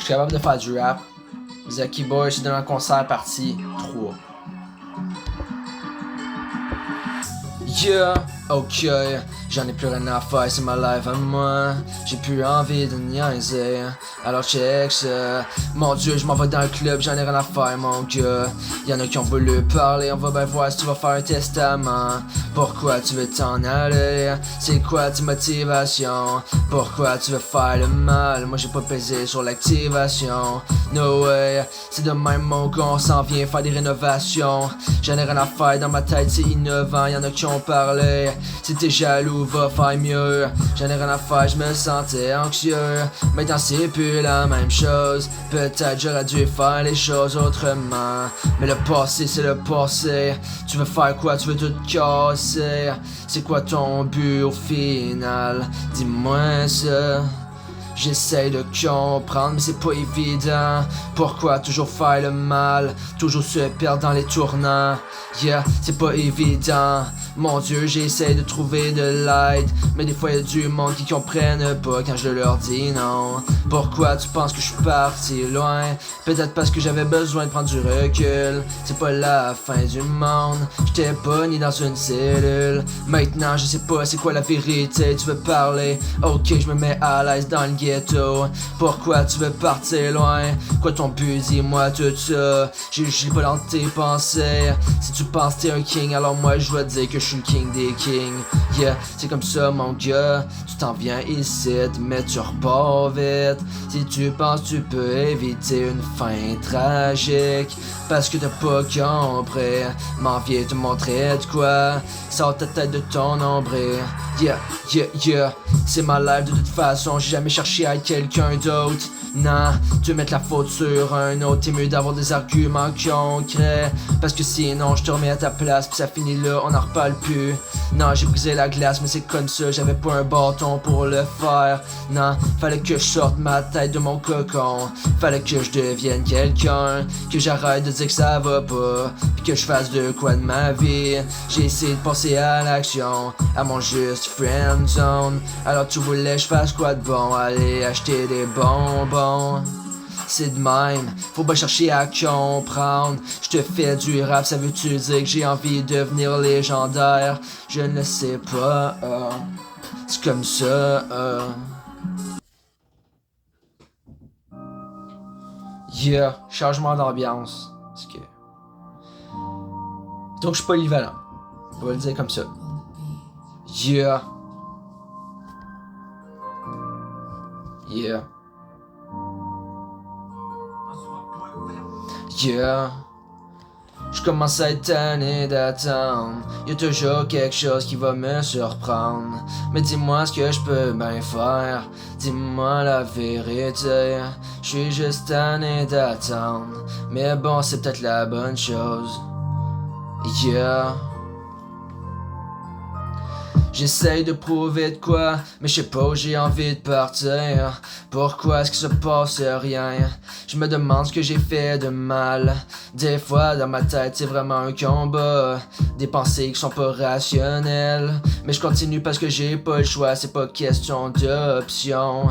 Je suis capable de faire du rap. Zaki Boy, je suis dans un concert partie 3. Yeah, ok, j'en ai plus rien à faire, c'est ma life à moi. J'ai plus envie de niaiser, alors check ça. Mon dieu, je m'en vais dans le club, j'en ai rien à faire mon gars. Y'en a qui ont voulu parler, on va bien voir si tu vas faire un testament. Pourquoi tu veux t'en aller? C'est quoi tes motivations? Pourquoi tu veux faire le mal? Moi j'ai pas pesé sur l'activation. No way, c'est de même mon qu'on s'en vient faire des rénovations. J'en ai rien à faire dans ma tête, c'est innovant, y'en a qui ont parlé. Si t'es jaloux, va faire mieux. J'en ai rien à faire, je me sentais anxieux. Maintenant c'est plus la même chose. Peut-être j'aurais dû faire les choses autrement. Mais le passé c'est le passé. Tu veux faire quoi? Tu veux tout casser? C'est quoi ton but au final? Dis-moi ça. J'essaye de comprendre mais c'est pas évident. Pourquoi toujours faire le mal? Toujours se perdre dans les tournants. Yeah, c'est pas évident. Mon dieu, j'essaye de trouver de l'aide. Mais des fois y'a du monde qui comprennent pas quand je leur dis non. Pourquoi tu penses que je suis parti loin? Peut-être parce que j'avais besoin de prendre du recul. C'est pas la fin du monde. J'étais pas ni dans une cellule. Maintenant je sais pas c'est quoi la vérité. Tu veux parler? Ok, je me mets à l'aise dans le ghetto. Pourquoi tu veux partir loin? Quoi ton but? Dis-moi tout ça. J'ai pas dans tes pensées. Si tu penses t'es un king, alors moi je vais te dire que je suis le king des kings. Yeah, c'est comme ça mon gars. Tu t'en viens ici, mais tu repars vite. Si tu penses tu peux éviter une fin tragique, parce que t'as pas compris. M'en viens te montrer de quoi. Sors ta tête de ton nombril. Yeah, yeah, yeah. C'est ma life de toute façon. J'ai jamais cherché à être quelqu'un d'autre. Non, tu veux mettre la faute sur un autre. T'es mieux d'avoir des arguments concrets, parce que sinon je te remets à ta place. Pis ça finit là, on en reparle plus. Non, j'ai brisé la glace mais c'est comme ça. J'avais pas un bâton pour le faire. Non, fallait que je sorte ma tête de mon cocon. Fallait que je devienne quelqu'un. Que j'arrête de dire que ça va pas, pis que je fasse de quoi de ma vie. J'ai essayé de passer à l'action, à mon juste friend zone. Alors tu voulais je fasse quoi de bon? Aller acheter des bonbons. C'est de même, faut pas chercher à comprendre. Je te fais du rap, ça veut-tu dire que j'ai envie de devenir légendaire? Je ne sais pas, c'est comme ça. Yeah, changement d'ambiance. Parce que... Donc je suis polyvalent, on va le dire comme ça. Yeah. Yeah. Yeah, je commence à être tanné d'attendre. Y'a toujours quelque chose qui va me surprendre. Mais dis-moi ce que je peux bien faire. Dis-moi la vérité. Je suis juste tanné d'attendre. Mais bon, c'est peut-être la bonne chose. Yeah. J'essaye de prouver de quoi, mais je sais pas où j'ai envie de partir. Pourquoi est-ce que se passe rien? Je me demande ce que j'ai fait de mal. Des fois dans ma tête c'est vraiment un combat. Des pensées qui sont pas rationnelles. Mais je continue parce que j'ai pas le choix, c'est pas question d'option.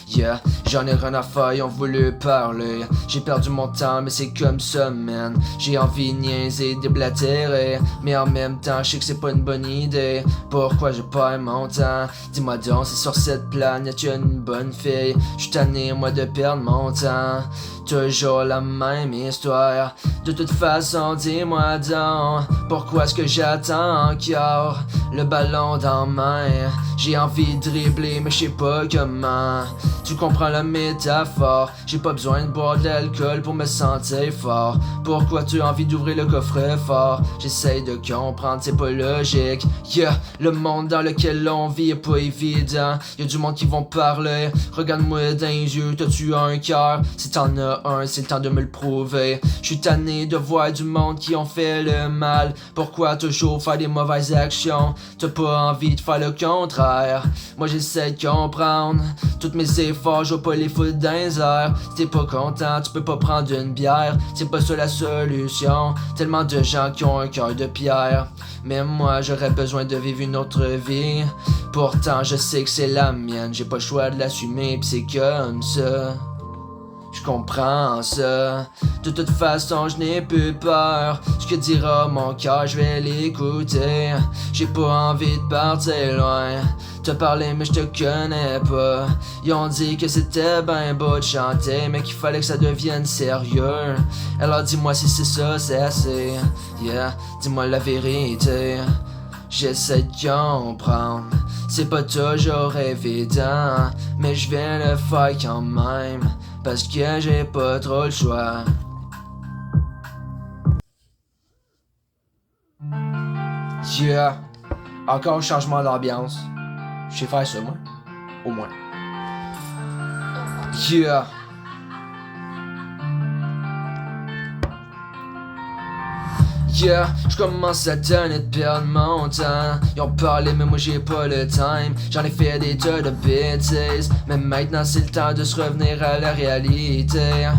Yeah, j'en ai rien à faire, ils ont voulu parler. J'ai perdu mon temps mais c'est comme ça man. J'ai envie de niaiser, déblatérer, mais en même temps je sais que c'est pas une bonne idée. Pourquoi je perds mon temps? Dis-moi donc, c'est sur cette planète y'a une bonne fille. J'suis tanné moi de perdre mon temps. Toujours la même histoire. De toute façon, dis-moi donc, pourquoi est-ce que j'attends encore? Le ballon dans main, j'ai envie de dribbler mais je sais pas comment. Tu comprends la métaphore? J'ai pas besoin de boire de l'alcool pour me sentir fort. Pourquoi tu as envie d'ouvrir le coffre-fort? J'essaye de comprendre, c'est pas logique. Yeah, le monde dans lequel on vit est pas évident. Y'a du monde qui vont parler. Regarde-moi dans les yeux, t'as-tu un cœur? Si t'en as un, c'est le temps de me le prouver. J'suis tanné de voir du monde qui ont fait le mal. Pourquoi toujours faire des mauvaises actions? T'as pas envie de faire le contraire. Moi j'essaie de comprendre. Toutes mes efforts, je vais pas les foutre dans les airs. Si t'es pas content, tu peux pas prendre une bière. C'est pas ça la solution. Tellement de gens qui ont un cœur de pierre. Mais moi j'aurais besoin de vivre une autre vie. Pourtant je sais que c'est la mienne. J'ai pas le choix de l'assumer pis c'est comme ça. Je comprends ça. De toute façon, je n'ai plus peur. Ce que dira mon cœur, je vais l'écouter. J'ai pas envie de partir loin. Te parler, mais je te connais pas. Ils ont dit que c'était ben beau de chanter, mais qu'il fallait que ça devienne sérieux. Alors dis-moi si c'est ça, c'est assez. Yeah, dis-moi la vérité. J'essaie de comprendre. C'est pas toujours évident, mais je vais le faire quand même, parce que j'ai pas trop le choix. Yeah, encore un changement d'ambiance. Je sais faire ça, moi. Au moins. Yeah. Yeah, je commence à donner de perdre mon temps. Ils ont parlé mais moi j'ai pas le time. J'en ai fait des tas de bêtises, mais maintenant c'est le temps de se revenir à la réalité.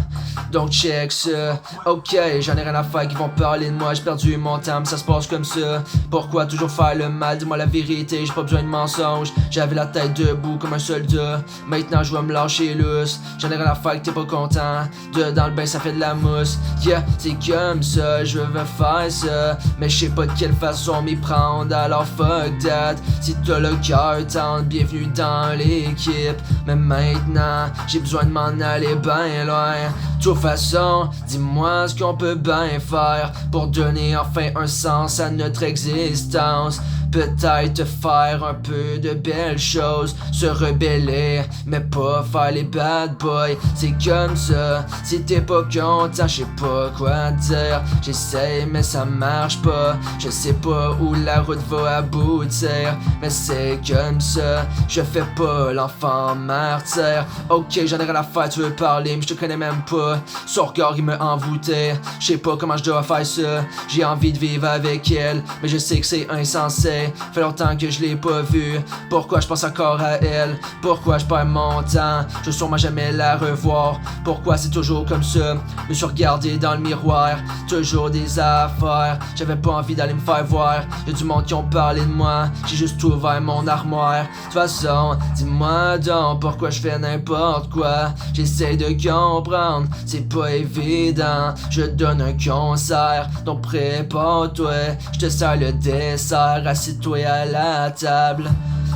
Donc check ça, ok, j'en ai rien à faire qui vont parler de moi. J'ai perdu mon temps mais ça se passe comme ça. Pourquoi toujours faire le mal, dis-moi la vérité. J'ai pas besoin de mensonges, j'avais la tête debout comme un soldat. Maintenant je vais me lâcher lousse. J'en ai rien à faire que t'es pas content. Dedans le bain ça fait de la mousse. Yeah, c'est comme ça, je veux faire ça, mais je sais pas de quelle façon m'y prendre. Alors fuck that. Si t'as le cœur tendre, bienvenue dans l'équipe. Mais maintenant, j'ai besoin de m'en aller ben loin. De toute façon, dis-moi ce qu'on peut bien faire pour donner enfin un sens à notre existence. Peut-être faire un peu de belles choses, se rebeller, mais pas faire les bad boys. C'est comme ça, si t'es pas content, je sais pas quoi dire. J'essaye mais ça marche pas, je sais pas où la route va aboutir. Mais c'est comme ça, je fais pas l'enfant martyr. Ok, j'en ai rien à faire, tu veux parler, mais je te connais même pas. Son regard il me envoûtait, je sais pas comment je dois faire ça. J'ai envie de vivre avec elle, mais je sais que c'est insensé. Fait longtemps que je l'ai pas vue. Pourquoi je pense encore à elle? Pourquoi je perds mon temps? Je vais sûrement jamais la revoir. Pourquoi c'est toujours comme ça? Me suis regardé dans le miroir, toujours des affaires. J'avais pas envie d'aller me faire voir. Y'a du monde qui ont parlé de moi, j'ai juste ouvert mon armoire. De toute façon, dis-moi donc pourquoi je fais n'importe quoi. J'essaie de comprendre, c'est pas évident. Je donne un concert, donc prépare-toi. Je te sers le dessert, assis-toi à la table.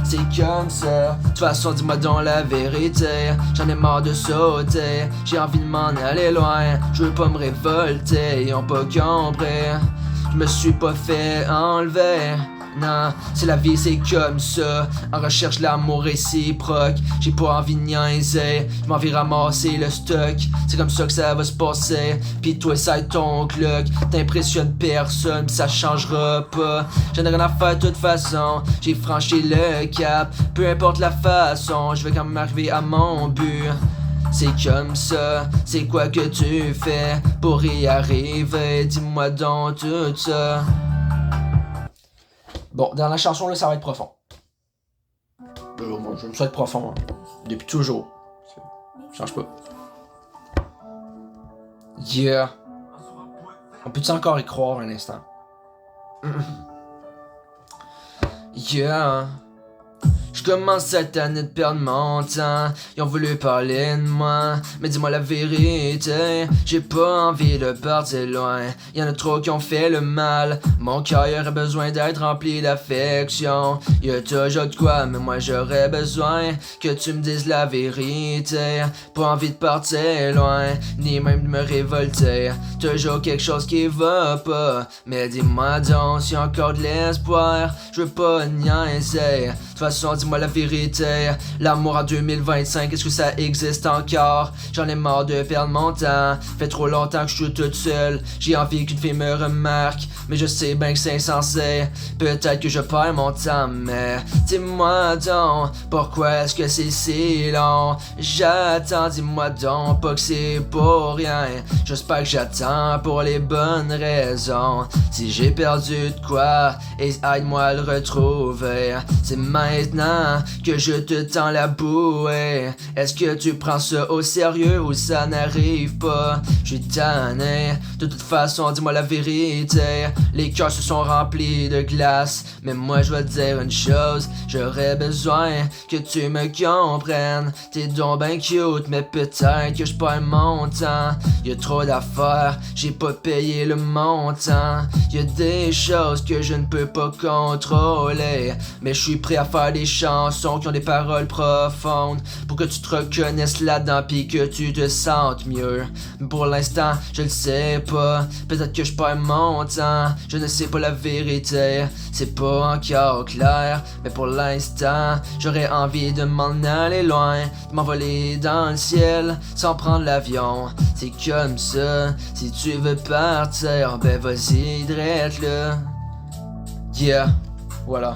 C'est comme ça. De toute façon, dis-moi donc la vérité. J'en ai marre de sauter. J'ai envie de m'en aller loin. Je veux pas me révolter. Ils ont pas compris. Je me suis pas fait enlever. Non, c'est la vie, c'est comme ça. En recherche l'amour réciproque. J'ai pas envie de niaiser. Je m'en vais ramasser le stock. C'est comme ça que ça va se passer. Pis toi ça est ton clock. T'impressionnes personne, pis ça changera pas. J'en ai rien à faire de toute façon. J'ai franchi le cap. Peu importe la façon, je vais quand même arriver à mon but. C'est comme ça, c'est quoi que tu fais pour y arriver? Dis-moi donc tout ça. Bon, dans la chanson, là, ça va être profond. Moi, je me souhaite profond, hein. Depuis toujours. Ça change pas. Yeah. On peut-tu encore y croire un instant? Yeah. Je commence cette année de perdre mon temps. Ils ont voulu parler de moi, mais dis-moi la vérité. J'ai pas envie de partir loin. Y'en a trop qui ont fait le mal. Mon cœur aurait besoin d'être rempli d'affection. Y'a toujours de quoi, mais moi j'aurais besoin que tu me dises la vérité. Pas envie de partir loin, ni même de me révolter. Toujours quelque chose qui va pas. Mais dis-moi donc s'il y a encore de l'espoir. Je veux pas niaiser. De toute façon, dis-moi la vérité. L'amour en 2025, est-ce que ça existe encore? J'en ai marre de perdre mon temps. Fait trop longtemps que je suis toute seule. J'ai envie qu'une fille me remarque, mais je sais bien que c'est insensé. Peut-être que je perds mon temps, mais dis-moi donc, pourquoi est-ce que c'est si long? J'attends, dis-moi donc pas que c'est pour rien. J'espère que j'attends pour les bonnes raisons. Si j'ai perdu de quoi, aide-moi à le retrouver. C'est maintenant que je te tends la bouée, est-ce que tu prends ça au sérieux ou ça n'arrive pas? J'suis tanné, de toute façon dis-moi la vérité. Les cœurs se sont remplis de glace, mais moi je vais te dire une chose, j'aurais besoin que tu me comprennes. T'es donc ben cute, mais peut-être que j'perds mon temps. Y'a trop d'affaires, j'ai pas payé le montant. Y'a des choses que je ne peux pas contrôler, mais je suis prêt à faire des chansons qui ont des paroles profondes pour que tu te reconnaisses là-dedans pis que tu te sentes mieux. Mais pour l'instant, je le sais pas, peut-être que je perds mon temps, je ne sais pas la vérité, c'est pas encore clair. Mais pour l'instant, j'aurais envie de m'en aller loin, de m'envoler dans le ciel sans prendre l'avion. C'est comme ça, si tu veux partir, ben vas-y, drette là. Yeah, voilà.